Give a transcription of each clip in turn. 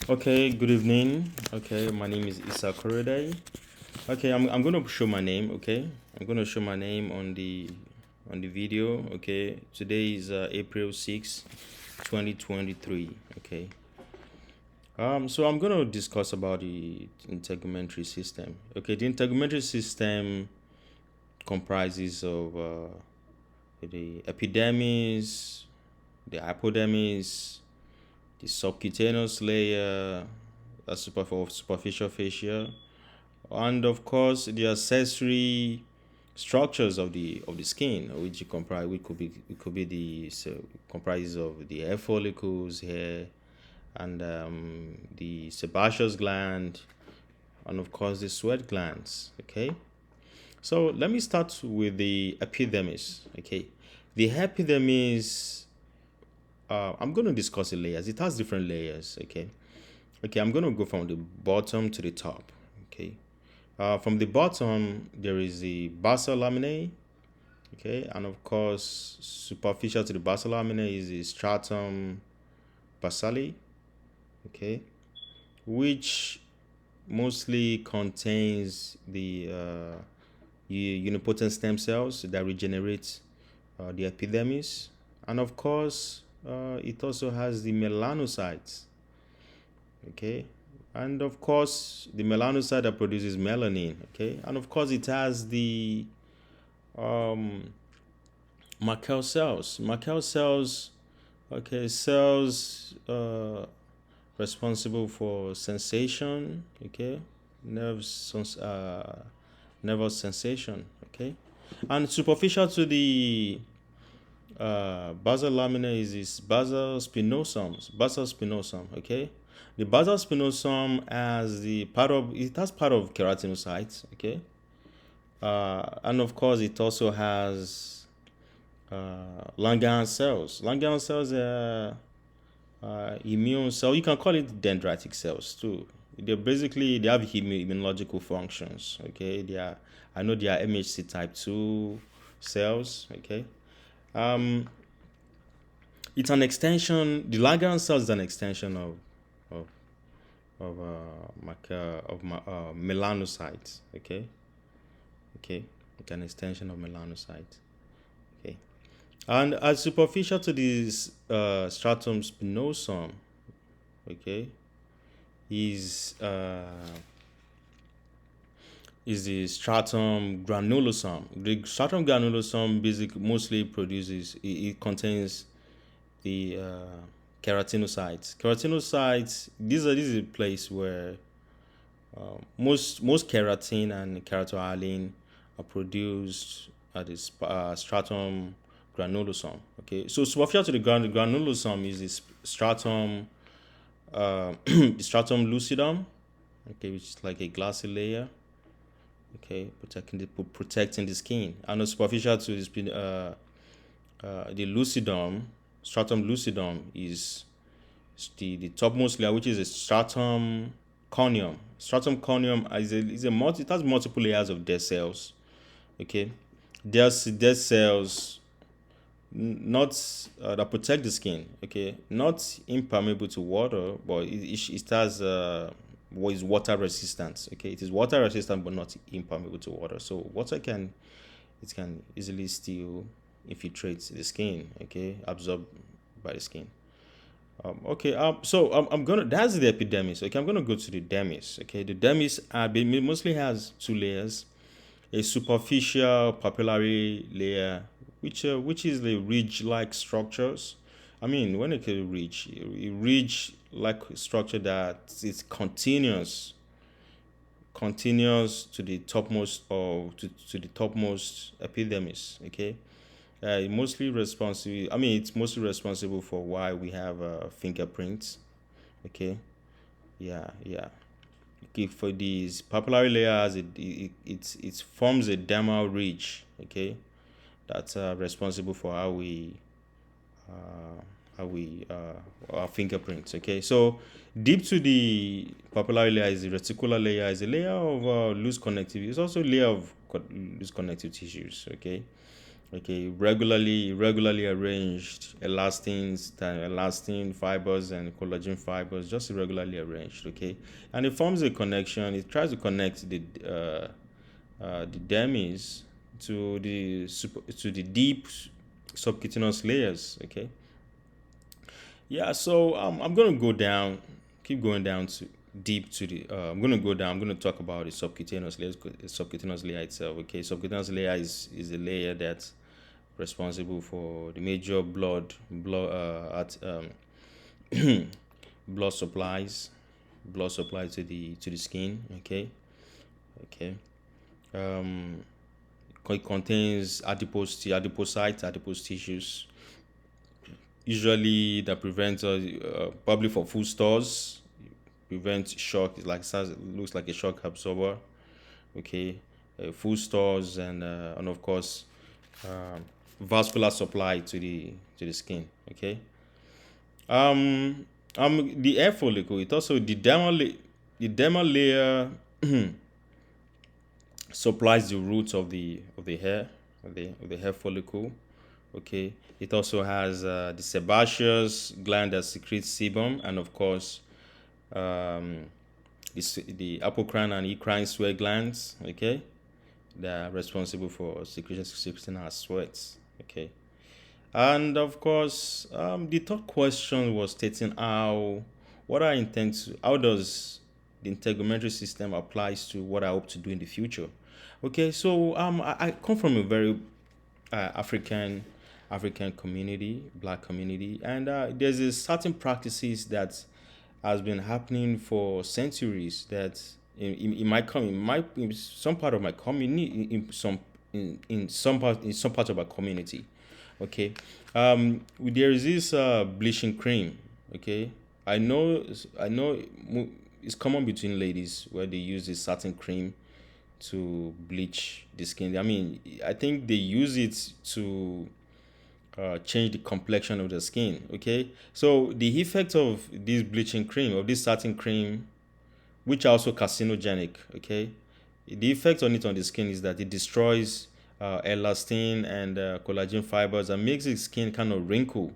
Okay, good evening. Okay, my name is Isa Korede. Okay, I'm gonna show my name. Okay, I'm gonna show my name on the video. Okay, today is April 6, 2023. Okay, so I'm gonna discuss about the integumentary system. Okay, the integumentary system comprises of the epidermis, the hypodermis, the subcutaneous layer, a superficial fascia, and of course the accessory structures of the skin, which comprise which could be the comprises of the hair follicles, hair, and the sebaceous gland, and of course the sweat glands. Okay, so let me start with the epidermis. Okay, the epidermis. I'm going to discuss the layers. It has different layers. Okay, I'm going to go from the bottom to the top. Okay, from the bottom, there is the basal laminae, okay, and of course, superficial to the basal laminae is the stratum basale, okay, which mostly contains the unipotent stem cells that regenerate the epidermis, and of course, it also has the melanocytes, okay, and of course the melanocyte that produces melanin, okay, and of course it has the um Merkel cells. Merkel cells, okay, cells responsible for sensation, okay, nervous sensation, okay, and superficial to the basal lamina is this basal spinosum, okay. The basal spinosum has part of keratinocytes, okay, and of course it also has Langerhans cells. Langerhans cells are immune cell. You can call it dendritic cells too. They have immunological functions. Okay, I know they are MHC type 2 cells. Okay, um, it's an extension. The Langerhans cells is an extension of melanocytes. Okay, it's an extension of melanocytes. Okay. And as superficial to this stratum spinosum, okay, is the stratum granulosum. The stratum granulosum basically mostly produces it contains the keratinocytes. Keratinocytes, this is a place where most keratin and keratohyalin are produced at the stratum granulosum. Okay, so superficial to the granulosum is this stratum, the stratum lucidum, okay, which is like a glassy layer, okay, protecting the skin. And superficial to this, the lucidum, stratum lucidum is the topmost layer, which is a stratum corneum. Stratum corneum it has multiple layers of dead cells. Okay, there's dead cells not that protect the skin. Okay, not impermeable to water, but it has what is water resistant. Okay, it is water resistant but not impermeable to water. So water can easily still infiltrate the skin. Okay, absorbed by the skin. Okay, so I'm gonna. That's the epidermis. Okay, I'm gonna go to the dermis. Okay, the dermis mostly has two layers: a superficial papillary layer, which is the ridge-like structures. I mean, when it can a ridge-like structure that is continuous to the topmost to the topmost epidermis. Okay, it's mostly responsible for why we have fingerprints. Okay, yeah. Okay, for these papillary layers, it forms a dermal ridge. Okay, that's responsible for how we our fingerprints. Okay, so deep to the papillary layer is the reticular layer, is a layer of loose connective. It's also a layer of loose connective tissues. Okay, Okay, regularly arranged elastin fibers and collagen fibers, just irregularly arranged. Okay, and it forms a connection. It tries to connect the dermis to the deep subcutaneous layers. Okay, yeah. So I'm gonna go down, keep going down to deep to the. I'm gonna go down. I'm gonna talk about the subcutaneous layer itself. Okay, subcutaneous layer is a layer that's responsible for the major blood supplies, blood supply to the skin. Okay, okay. Um, it contains adipocytes, adipose tissues, usually that prevents probably for food stores, prevents shock. It's like looks like a shock absorber. Okay, food stores and of course um, vascular supply to the skin. Okay. Um, the hair follicle. It also the dermal layer supplies the roots of the hair of the hair follicle. Okay. It also has the sebaceous gland that secretes sebum, and of course um, the apocrine and eccrine sweat glands. Okay, they are responsible for secreting our sweats. Okay. And of course, the third question was stating how does the integumentary system applies to what I hope to do in the future. Okay, so I come from a very African community, black community, and there's a certain practices that has been happening for centuries that in some part of my community in some part of our community. Okay, there is this bleaching cream. Okay, I know it's common between ladies where they use this certain cream to bleach the skin. I mean, I think they use it to change the complexion of the skin. Okay, so the effect of this bleaching cream, of this certain cream, which are also carcinogenic. Okay, the effect on it on the skin is that it destroys elastin and collagen fibers and makes the skin kind of wrinkle.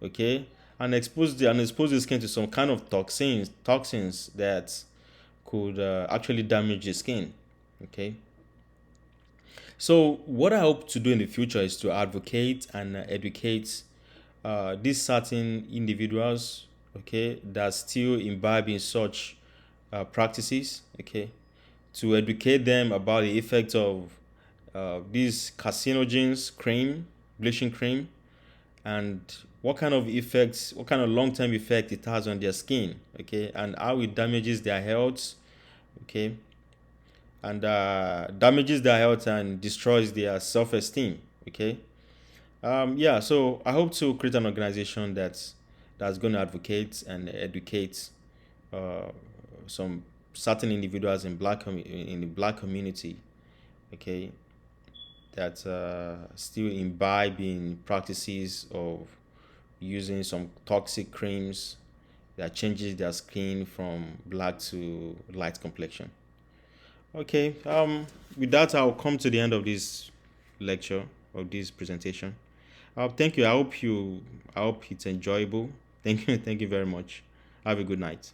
Okay, and expose the skin to some kind of toxins that could actually damage the skin. Okay, so what I hope to do in the future is to advocate and educate these certain individuals, okay, that still imbibe in such practices, okay, to educate them about the effect of these carcinogens cream, bleaching cream, and what kind of long-term effect it has on their skin, okay, and how it damages their health, okay, and damages their health and destroys their self-esteem, okay. Yeah, so I hope to create an organization that's going to advocate and educate uh, some certain individuals in the black community, okay, that still imbibe in practices of using some toxic creams that changes their skin from black to light complexion. Okay, with that, I'll come to the end of this lecture, of this presentation. Thank you. I hope it's enjoyable. Thank you. Thank you very much. Have a good night.